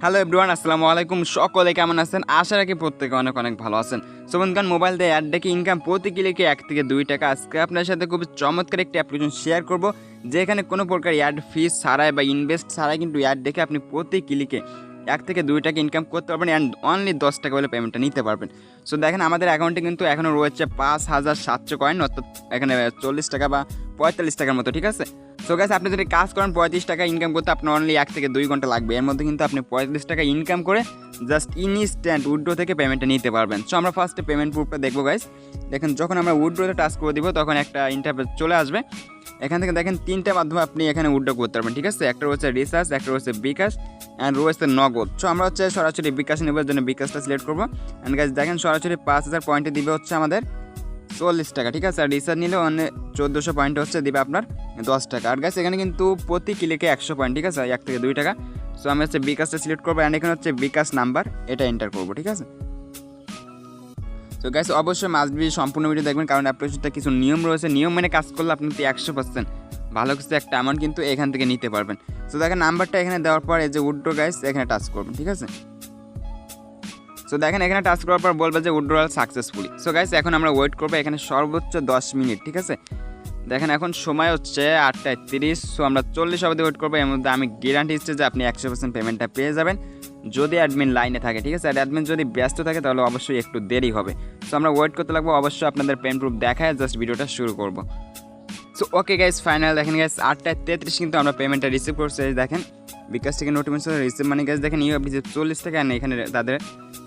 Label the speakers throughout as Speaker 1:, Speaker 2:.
Speaker 1: Hello everyone, আসসালামু আলাইকুম। সকলে কেমন আছেন? আশা রাখি প্রত্যেকে অনেক অনেক ভালো আছেন। সো বন্ধুগণ, মোবাইল দিয়ে অ্যাড দেখে ইনকাম প্রতি ক্লিকে 1 থেকে 2 টাকা। আজকে আপনার সাথে খুব চমৎকার একটি অ্যাপ্লিকেশন শেয়ার করব, যেখানে কোনো প্রকার অ্যাড ফিস ছাড়াই বা ইনভেস্ট ছাড়াই কিন্তু অ্যাড দেখে আপনি প্রতি ক্লিকে 1 থেকে 2 টাকা ইনকাম করতে পারবেন অ্যান্ড অনলি 10 টাকা বলে পেমেন্টটা নিতে পারবেন। সো দেখেন, আমাদের অ্যাকাউন্টে কিন্তু এখনও রয়েছে 5700 কয়েন, অর্থাৎ এখানে 40 টাকা বা 45 টাকার মতো, ঠিক আছে। সো গাইস, আপনি যদি কাজ করেন 35 টাকা ইনকাম করতে আপনার অনলি 1 থেকে 2 ঘন্টা লাগবে। এর মধ্যে কিন্তু আপনি 35 টাকা ইনকাম করে জাস্ট ইনস্ট্যান্ট উইথড্র থেকে পেমেন্টটা নিতে পারবেন। সো আমরা ফার্স্টে পেমেন্ট প্রুফটা দেখবো গাইস। দেখেন, যখন আমরা উইথড্রতে টাচ করে দিব তখন একটা ইন্টারফেস চলে আসবে। এখান থেকে দেখেন 3টা মাধ্যমে আপনি এখানে উইথড্র করতে পারবেন, ঠিক আছে। একটা রয়েছে রিচার্জ, একটা রয়েছে বিকাশ অ্যান্ড রয়েছে নগদ। সো আমরা হচ্ছে সরাসরি বিকাশ নেবার জন্য বিকাশটা সিলেক্ট করবো। অ্যান্ড গাইস দেখেন, সরাসরি 5000 পয়েন্টে দিবে হচ্ছে আমাদের 40 টাকা, ঠিক আছে। আর রিচার্জ নিলে 1400 পয়েন্ট হচ্ছে দিবে আপনার 10 টাকা। আর গাইস এখানে কিন্তু প্রতি ক্লিকে 100 পয়েন্ট, ঠিক আছে, 1 থেকে 2 টাকা। সো আমি হচ্ছে বিকাশটা সিলেক্ট করবো অ্যান্ড এখানে হচ্ছে বিকাশ নাম্বার এটা এন্টার করবো, ঠিক আছে। তো গাইস অবশ্যই মাস্ট বি সম্পূর্ণ ভিডিও দেখবেন, কারণ অ্যাপ্লিকেশনটা কিছু নিয়ম রয়েছে, নিয়ম মেনে কাজ করলে আপনি 100% ভালো কিছু একটা অ্যামাউন্ট কিন্তু এখান থেকে নিতে পারবেন। তো দেখেন, নাম্বারটা এখানে দেওয়ার পর এই যে উইথড্র গাইস এখানে টাচ করবেন, ঠিক আছে। সো দেখেন, এখানে টাচ করার পর বলবে যে উইথড্রয়াল সাকসেসফুলি। সো গাইস এখন আমরা ওয়েট করবো এখানে সর্বোচ্চ 10 মিনিট, ঠিক আছে। দেখেন এখন সময় হচ্ছে 8:30। সো আমরা 40 অবধি ওয়েট করবো। এর মধ্যে আমি গ্যারান্টি দিচ্ছি যে আপনি 100% পেমেন্টটা পেয়ে যাবেন, যদি অ্যাডমিন লাইনে থাকে, ঠিক আছে। আর অ্যাডমিন যদি ব্যস্ত থাকে তাহলে অবশ্যই একটু দেরি হবে। সো আমরা ওয়েট করতে লাগবো। অবশ্যই আপনাদের পেমেন্ট প্রুফ দেখায় জাস্ট ভিডিওটা শুরু করবো। সো ওকে গাইস, ফাইনাল দেখেন গাইস 8:33 কিন্তু আমরা পেমেন্টটা রিসিভ করছি। দেখেন বিকাশ থেকে নোটিফিকেশন রিসিভ মানে গাইস দেখেন ইউ যে 40 টাকা নেই। এখানে তাদের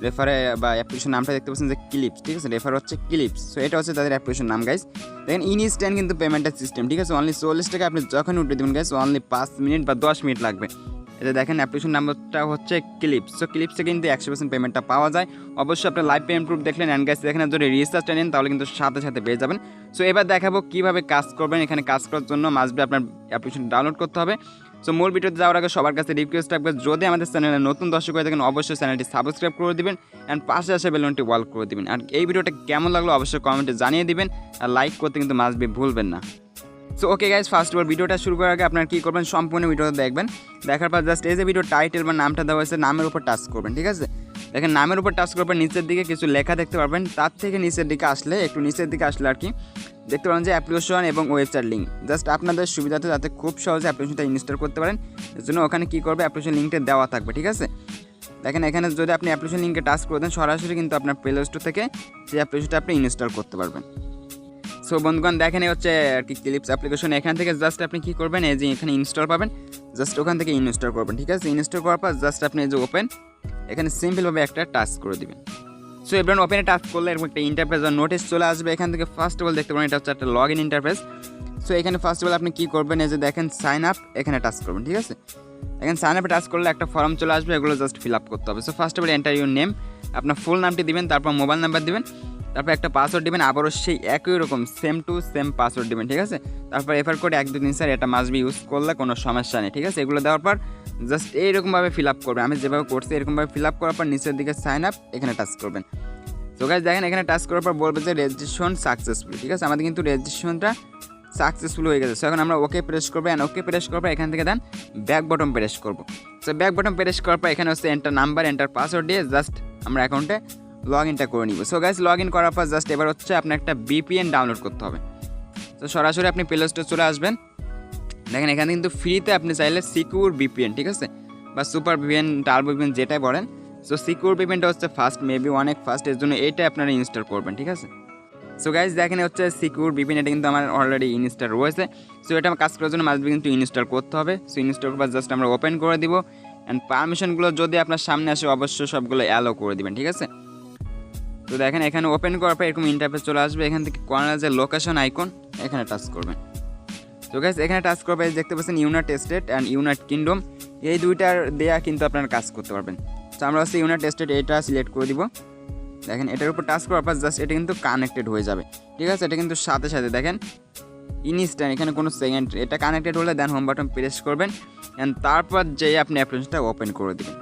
Speaker 1: রেফারে বা অ্যাপ্লিকেশন নামটা দেখতে পাচ্ছেন যে ক্লিপস, ঠিক আছে। রেফার হচ্ছে ক্লিপস। সো এটা হচ্ছে তাদের অ্যাপ্লিকেশন নাম গাইস। দেখেন ইনস্ট্যান্ট কিন্তু পেমেন্টের সিস্টেম, ঠিক আছে। অনলি 40 টাকা আপনি যখন উঠে দেবেন গাইস অনলি 5 মিনিট বা 10 মিনিট লাগবে। এটা দেখেন অ্যাপ্লিকেশন নাম্বারটা হচ্ছে ক্লিপস। সো ক্লিপসে কিন্তু 100% পেমেন্টটা পাওয়া যায়। অবশ্যই আপনার লাইভ পেমেন্ট প্রুফ দেখলেন অ্যান্ড গাইস দেখেন যদি রিচার্জটা নেন তাহলে কিন্তু সাথে সাথে পেয়ে যাবেন। সো এবার দেখাবো কীভাবে কাজ করবেন। এখানে কাজ করার জন্য মাস্ট বি আপনার অ্যাপ্লিকেশন ডাউনলোড করতে হবে। সো মূল ভিডিওতে যাওয়ার আগে সবার কাছে রিকোয়েস্ট থাকবে, যদি আমাদের চ্যানেলে নতুন দর্শক হয়ে থাকেন অবশ্যই চ্যানেলটি সাবস্ক্রাইব করে দিবেন অ্যান্ড পাশে আসা বেলনটি অল করে দিবেন। আর এই ভিডিওটা কেমন লাগলো অবশ্যই কমেন্টে জানিয়ে দিবেন আর লাইক করতে কিন্তু মাস্ট বি ভুলবেন না। So okay guys, first of all ভিডিওটা শুরু করার আগে আপনারা কী করবেন, সম্পূর্ণ ভিডিওটা দেখবেন। দেখার পর জাস্ট এই যে ভিডিও টাইটেল বা নামটা দেওয়া হয়েছে নামের উপর টাচ করবেন, ঠিক আছে। দেখেন নামের উপর টাচ করার পর নিচের দিকে কিছু লেখা দেখতে পারবেন। তার থেকে নিচের দিকে আসলে একটু নিচের দিকে আসলে আর কি দেখতে পারেন যে অ্যাপ্লিকেশন এবং ওয়েবসাইট লিঙ্ক। জাস্ট আপনাদের সুবিধাতে যাতে খুব সহজে অ্যাপ্লিকেশনটা ইনস্টল করতে পারেন এর জন্য ওখানে কী করবে অ্যাপ্লিকেশন লিঙ্কটা দেওয়া থাকবে, ঠিক আছে। দেখেন এখানে যদি আপনি অ্যাপ্লিকেশন লিঙ্কে টাচ করে দেন সরাসরি কিন্তু আপনার প্লে স্টোর থেকে সেই অ্যাপ্লিকেশনটা আপনি ইনস্টল করতে পারবেন। সো বন্ধুগণ দেখেন এই হচ্ছে আর কি ক্লিপস অ্যাপ্লিকেশন। এখান থেকে জাস্ট আপনি কী করবেন, এই যে এখানে ইনস্টল পাবেন, জাস্ট ওখান থেকে ইনস্টল করবেন, ঠিক আছে। ইনস্টল করার পর জাস্ট আপনি এই যে ওপেন এখানে সিম্পলভাবে একটা টাচ করে দিবেন। সো এবার ওপেনে টাচ করলে এরকম একটা ইন্টারফেস বা নোটিস চলে আসবে। এখান থেকে ফার্স্ট অফ অল দেখতে পারেন এটা হচ্ছে একটা লগ ইন ইন্টারফেস। সো এখানে ফার্স্ট অফ অল আপনি কী করবেন, এই যে দেখেন সাইন আপ এখানে টাচ করবেন, ঠিক আছে। এখানে সাইন আপে টাচ করলে একটা ফর্ম চলে আসবে, এগুলো জাস্ট ফিল আপ করতে হবে। So first of all enter your name, আপনার ফুল নামটি দিবেন, তারপর মোবাইল নাম্বার দিবেন, তারপর একটা পাসওয়ার্ড দিবেন, আবারও সেই একই রকম সেম টু সেম পাসওয়ার্ড দিবেন, ঠিক আছে। তারপর রেফার কোড 1 2 3 4 এটা মাস্ট বি ইউজ করলে কোনো সমস্যা নেই, ঠিক আছে। এগুলো দেওয়ার পর জাস্ট এইরকমভাবে ফিল আপ করবেন, আমি যেভাবে করছি এরকমভাবে ফিল আপ করার পর নিচের দিকে সাইন আপ এখানে টাচ করবেন। তো গাইস দেখেন এখানে টাচ করার পর বলবে যে রেজিস্ট্রেশন সাকসেসফুল, ঠিক আছে। আমাদের কিন্তু রেজিস্ট্রেশনটা সাকসেসফুল হয়ে গেছে। সো এখন আমরা ওকে প্রেস করবো অ্যান্ড ওকে প্রেস করার পর এখান থেকে দেন ব্যাক বটন প্রেস করবো। সো ব্যাক বটন প্রেস করার পর এখানে হচ্ছে এন্টার নাম্বার এন্টার পাসওয়ার্ড দিয়ে জাস্ট আমরা অ্যাকাউন্টে লগ ইনটা করে নিব। সো গাইস লগ ইন করার পর জাস্ট এবার হচ্ছে আপনার একটা VPN ডাউনলোড করতে হবে। তো সরাসরি আপনি প্লে স্টোরে চলে আসবেন। দেখেন এখানে কিন্তু ফ্রিতে আপনি চাইলে সিকিউর VPN, ঠিক আছে, বা সুপার VPN, টার্বো VPN যেটাই বলেন। সো সিকিউর VPNটা হচ্ছে ফার্স্ট, মেবি অনেক ফার্স্ট, এর জন্য এইটা আপনারা ইনস্টল করবেন, ঠিক আছে। সো গাইস দেখেন হচ্ছে সিকিউর VPN, এটা কিন্তু আমার অলরেডি ইনস্টল রয়েছে। সো এটা কাজ করার জন্য মাস্ট বি কিন্তু ইনস্টল করতে হবে। সো ইনস্টল করার জাস্ট আমরা ওপেন করে দিব অ্যান্ড পারমিশনগুলো যদি আপনার সামনে আসে অবশ্যই সবগুলো অ্যালো করে দিবেন, ঠিক আছে। তো দেখেন এখানে ওপেন করার পর এরকম ইন্টারফেস চলে আসবে। এখান থেকে কর্নার যে লোকেশন আইকন এখানে টাচ করবেন। তো গাইস এখানে টাচ করবে দেখতে পাচ্ছেন United state and United kingdom, এই দুইটার দেয়া কিন্তু আপনারা কাজ করতে পারবেন। তো আমরা হচ্ছে ইউনাইটেড স্টেট এটা সিলেক্ট করে দিব। দেখেন এটার উপর টাচ করার পর জাস্ট এটা কিন্তু কানেক্টেড হয়ে যাবে, ঠিক আছে। এটা কিন্তু সাথে সাথে দেখেন ইনস্ট্যান্ট, এখানে কোনো সেকেন্ড, এটা কানেক্টেড হলে দেন হোম বাটন প্রেস করবেন অ্যান্ড তারপর যে আপনি অ্যাপ্লিকেশনটা ওপেন করে দেবেন।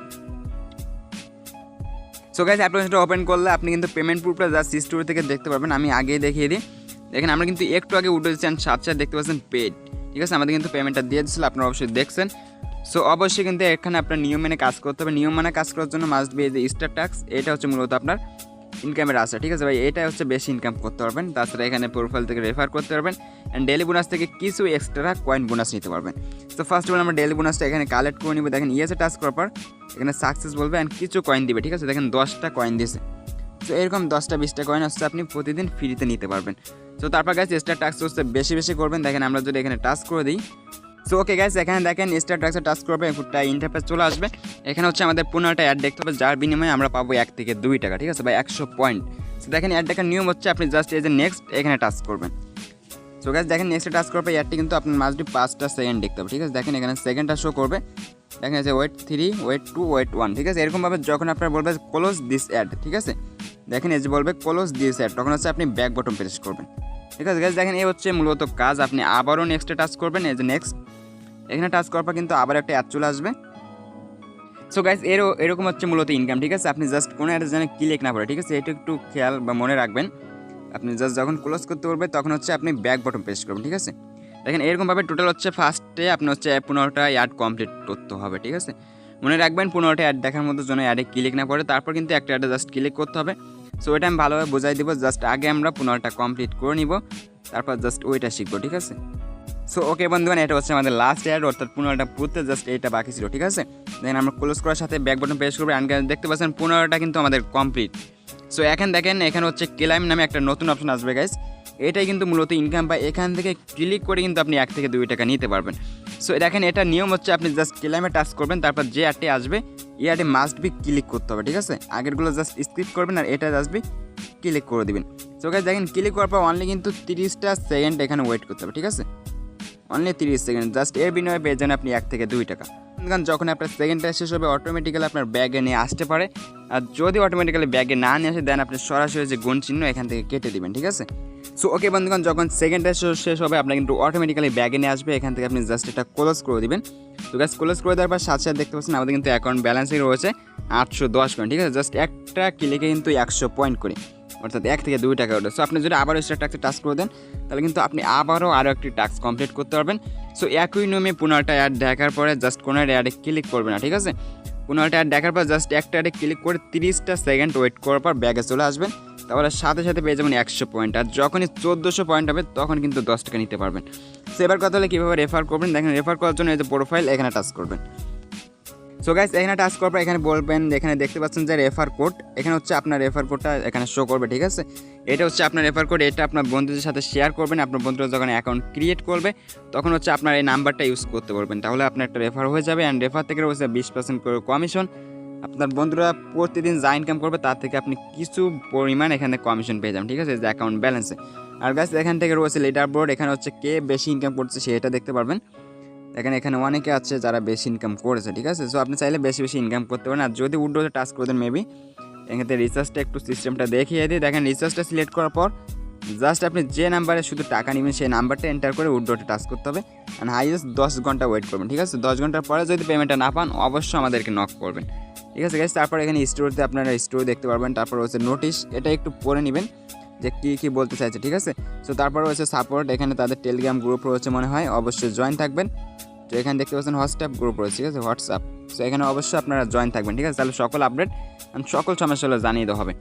Speaker 1: সো গাইস অ্যাপ্লিকেশনটা ওপেন করলে আপনি কিন্তু পেমেন্ট প্রুফটা জাস্ট হিস্টোরি থেকে দেখতে পারবেন। আমি আগেই দেখিয়ে দিই। দেখেন আমরা কিন্তু একটু আগে উঠে দিচ্ছি সাথে সাথে দেখতে পাচ্ছেন পেড, ঠিক আছে। আমাদের কিন্তু পেমেন্টটা দিয়ে দিচ্ছিল, আপনারা অবশ্যই দেখছেন। সো অবশ্যই কিন্তু এখানে আপনার নিয়ম মেনে কাজ করতে হবে। নিয়ম মানে কাজ করার জন্য মাস্ট বি এই যে স্টার ট্যাক্স, এটা হচ্ছে মূলত আপনার ইনকামের আশা, ঠিক আছে ভাই। এটা হচ্ছে বেশি ইনকাম করতে পারবেন। তাছাড়া এখানে প্রোফাইল থেকে রেফার করতে পারবেন অ্যান্ড ডেলি বোনাস থেকে কিছু এক্সট্রা কয়েন বোনাস নিতে পারবেন। তো ফার্স্ট অফ অল আমরা ডেলি বোনাসটা এখানে কালেক্ট করে নিব। দেখেন ইয়েসে টাচ করার পর এখানে সাকসেস বলবে অ্যান্ড কিছু কয়েন দিবে, ঠিক আছে। দেখেন 10টা কয়েন দিয়েছে। তো এরকম 10টা 20টা কয়েন হচ্ছে আপনি প্রতিদিন ফ্রিতে নিতে পারবেন। তো তারপর গাইস স্টার ট্যাক্স হচ্ছে বেশি বেশি করবেন। দেখেন আমরা যদি এখানে টাচ করে দিই, সো ওকে গাইস এখানে দেখেন স্টার ট্যাক্সে টাচ করবে, একটা ইন্টারফেস চলে আসবে। এখানে হচ্ছে আমাদের 15টা অ্যাড দেখতে হবে, যার বিনিময়ে আমরা পাবো 1 থেকে 2 টাকা, ঠিক আছে ভাই, 100 পয়েন্ট। সো দেখেন অ্যাড দেখার নিয়ম হচ্ছে আপনি জাস্ট এই যে নেক্সট এখানে টাচ করবেন। সো গাইস দেখেন নেক্সটে টাচ করবে, অ্যাডটি কিন্তু আপনার মাস্ট বি 5টা সেকেন্ড দেখতে হবে, ঠিক আছে। দেখেন এখানে সেকেন্ডটা শো করবে, দেখেন যে ওয়েট 3, ওয়েট 2, ওয়েট 1, ঠিক আছে। এরকমভাবে যখন আপনার বলবে ক্লোজ দিস অ্যাড, ঠিক আছে, দেখেন এই যে বলবে ক্লোজ দিস অ্যাড, তখন হচ্ছে আপনি ব্যাক বটন প্রেস করবেন, ঠিক আছে গাইস। দেখেন এই হচ্ছে মূলত কাজ। আপনি আবারও নেক্সটে টাচ করবেন, এই যে নেক্সট এখানে টাচ করার পর কিন্তু আবার একটা অ্যাড চলে আসবে। সো গাইস এরকম হচ্ছে মূলত ইনকাম, ঠিক আছে। আপনি জাস্ট কোনো অ্যাড যেন ক্লিক না করে, ঠিক আছে, এটা একটু খেয়াল বা মনে রাখবেন। আপনি জাস্ট যখন ক্লোজ করতে পারবে তখন হচ্ছে আপনি ব্যাক বটন প্রেস করবেন, ঠিক আছে। দেখেন এরকমভাবে টোটাল হচ্ছে ফার্স্টে আপনি হচ্ছে 15টা অ্যাড কমপ্লিট করতে হবে, ঠিক আছে। মনে রাখবেন 15টা অ্যাড দেখার মতো যেন অ্যাডে ক্লিক না করে, তারপর কিন্তু একটা অ্যাডে জাস্ট ক্লিক করতে হবে। সো ওইটা আমি ভালোভাবে বোঝাই দিব। জাস্ট আগে আমরা 15টা কমপ্লিট করে নিব, তারপর জাস্ট ওইটা শিখবো, ঠিক আছে। সো ওকে বন্ধুগণ, এটা হচ্ছে আমাদের লাস্ট অ্যাড, অর্থাৎ 15টা পুরোতে জাস্ট এইটা বাকি ছিল, ঠিক আছে। দেখেন আমরা ক্লোজ করার সাথে ব্যাক বাটন প্রেস করবো, অ্যান্ড দেখতে পাচ্ছেন 15টা কিন্তু আমাদের কমপ্লিট। সো এখন দেখেন এখানে হচ্ছে ক্লাইম নামে একটা নতুন অপশন আসবে গাইস, এটাই কিন্তু মূলত ইনকাম, বা এখান থেকে ক্লিক করে কিন্তু আপনি 1 থেকে 2 টাকা নিতে পারবেন। সো দেখেন এটা নিয়ম হচ্ছে আপনি জাস্ট ক্লাইমে টাচ করবেন, তারপর যে অ্যাডটি আসবে এই অ্যাডে মাস্ট বি ক্লিক করতে হবে, ঠিক আছে। আগেরগুলো জাস্ট স্কিপ করবেন আর এটা জাস্ট বি ক্লিক করে দিবেন। সো গাইস দেখেন ক্লিক করার পর অনলি কিন্তু 30টা সেকেন্ড এখানে ওয়েট করতে হবে, ঠিক আছে, অনলি 30 সেকেন্ড। জাস্ট এর বিনিময়ে পেয়ে যান আপনি 1 থেকে 2 টাকা। কারণ যখন আপনার সেকেন্ডটা শেষ হবে অটোমেটিক্যালি আপনার ব্যাগে নিয়ে আসতে পারে, আর যদি অটোমেটিক্যালি ব্যাগে না নিয়ে আসে দেন আপনি সরাসরি যে গুণ চিহ্ন এখান থেকে কেটে দিবেন, ঠিক আছে। সো ওকে বন্ধুগণ, যখন সেকেন্ডটা শেষ হবে আপনার কিন্তু অটোমেটিক্যালি ব্যাগে নিয়ে আসবে, এখান থেকে আপনি জাস্ট এটা ক্লোজ করে দিবেন। তো গাইস ক্লোজ করে দেওয়ার পর সাথে সাথে দেখতে পাচ্ছেন আমাদের কিন্তু অ্যাকাউন্ট ব্যালেন্সে রয়েছে 810 পয়েন্ট, ঠিক আছে। জাস্ট একটা ক্লিকে কিন্তু 100 পয়েন্ট করে, অর্থাৎ 1 থেকে 2 টাকা ওঠে। সো আপনি যদি আবারও স্টার ট্যাক্সে টাচ করে দেন তাহলে কিন্তু আপনি আবারও একটি টাস্ক কমপ্লিট করতে পারবেন। সো একই নিয়মে 15টা অ্যাড দেখার পরে জাস্ট কোনো অ্যাডে ক্লিক করবে না, ঠিক আছে। 15টা অ্যাড দেখার পর জাস্ট একটা অ্যাডে ক্লিক করে 30টা সেকেন্ড ওয়েট করার পর ব্যাগে চলে আসবেন, তাহলে সাথে সাথে পেয়ে যাবেন 100 পয়েন্ট। আর যখনই 1400 পয়েন্ট হবে তখন কিন্তু 10 টাকা নিতে পারবেন। সো এবার কথা হলে কীভাবে রেফার করবেন, দেখেন রেফার করার জন্য এই যে প্রোফাইল এখানে টাচ করবেন। সো গাইস এখানে টাচ করার পর এখানে বলবেন, এখানে দেখতে পাচ্ছেন যে রেফার কোড, এখানে হচ্ছে আপনার রেফার কোডটা এখানে শো করবে, ঠিক আছে। এটা হচ্ছে আপনার রেফার কোড, এটা আপনার বন্ধুদের সাথে শেয়ার করবেন। আপনার বন্ধুরা যখন অ্যাকাউন্ট ক্রিয়েট করবে তখন হচ্ছে আপনার এই নাম্বারটা ইউজ করতে পারবেন, তাহলে আপনার একটা রেফার হয়ে যাবে। অ্যান্ড রেফার থেকে রয়েছে 20% করে কমিশন। আপনার বন্ধুরা প্রতিদিন যা ইনকাম করবে তার থেকে আপনি কিছু পরিমাণ এখানে কমিশন পেয়ে যাবেন, ঠিক আছে, যে অ্যাকাউন্ট ব্যালেন্সে। আর গাইস এখান থেকে রয়েছে লিডার বোর্ড, এখানে হচ্ছে কে বেশি ইনকাম করছে সেটা দেখতে পারবেন। দেখেন এখানে অনেকে আছে যারা বেশি ইনকাম করেছে, ঠিক আছে। সো আপনি চাইলে বেশি বেশি ইনকাম করতে পারেন। আর যদি উইড্রোতে টাচ করে দেন মেবি এখানে রিচার্জটা একটু সিস্টেমটা দেখিয়ে দিই। দেখেন রিচার্জটা সিলেক্ট করার পর জাস্ট আপনি যে নাম্বারে শুধু টাকা নেবেন সেই নাম্বারটা এন্টার করে উইড্রোতে টাচ করতে হবে। অ্যান্ড হাইয়েস্ট 10 ঘন্টা ওয়েট করবেন, ঠিক আছে। 10 ঘন্টার পরে যদি পেমেন্টটা না পান অবশ্যই আমাদেরকে নক করবেন, ঠিক আছে গাইস। তারপর এখানে স্টোরিতে আপনারা স্টোরি দেখতে পারবেন। তারপর হচ্ছে নোটিশ, এটা একটু পড়ে নেবেন যে কী বলতে চাইছে, ঠিক আছে। সো তারপর হচ্ছে সাপোর্ট, এখানে তাদের টেলিগ্রাম গ্রুপ রয়েছে মনে হয়, অবশ্যই জয়েন থাকবেন। তো এখানে দেখতে পাচ্ছেন হোয়াটসঅ্যাপ গ্রুপ রয়েছে, ঠিক আছে, হোয়াটসঅ্যাপ। সো এখানে অবশ্যই আপনারা জয়েন থাকবেন, ঠিক আছে, তাহলে সকল আপডেট সকল সমস্যা হলে জানিয়ে দেওয়া হবে।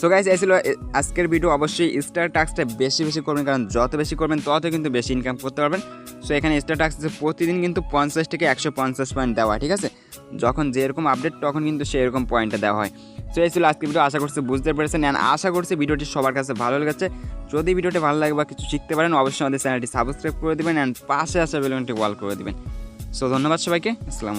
Speaker 1: সো গাইস এই ছিল আজকের ভিডিও। অবশ্যই স্টার টাস্কটা বেশি বেশি করবেন, কারণ যত বেশি করবেন তত কিন্তু বেশি ইনকাম করতে পারবেন। সো এখানে স্টার টাস্ক প্রতিদিন কিন্তু 50 থেকে 150 পয়েন্ট দেওয়া হয়, ঠিক আছে। যখন যেরকম আপডেট তখন কিন্তু সেরকম পয়েন্টটা দেওয়া হয়। সো এই ছিল আজকের ভিডিও, আশা করছি বুঝতে পেরেছেন। অ্যান্ড আশা করছি ভিডিওটি সবার কাছে ভালো লেগেছে। যদি ভিডিওটি ভালো লাগে বা কিছু শিখতে পারেন অবশ্যই আমাদের চ্যানেলটি সাবস্ক্রাইব করে দেবেন অ্যান্ড পাশে আসা বেল আইকনটি অল করে দেবেন। সো ধন্যবাদ সবাইকে, আসসালামু আলাইকুম।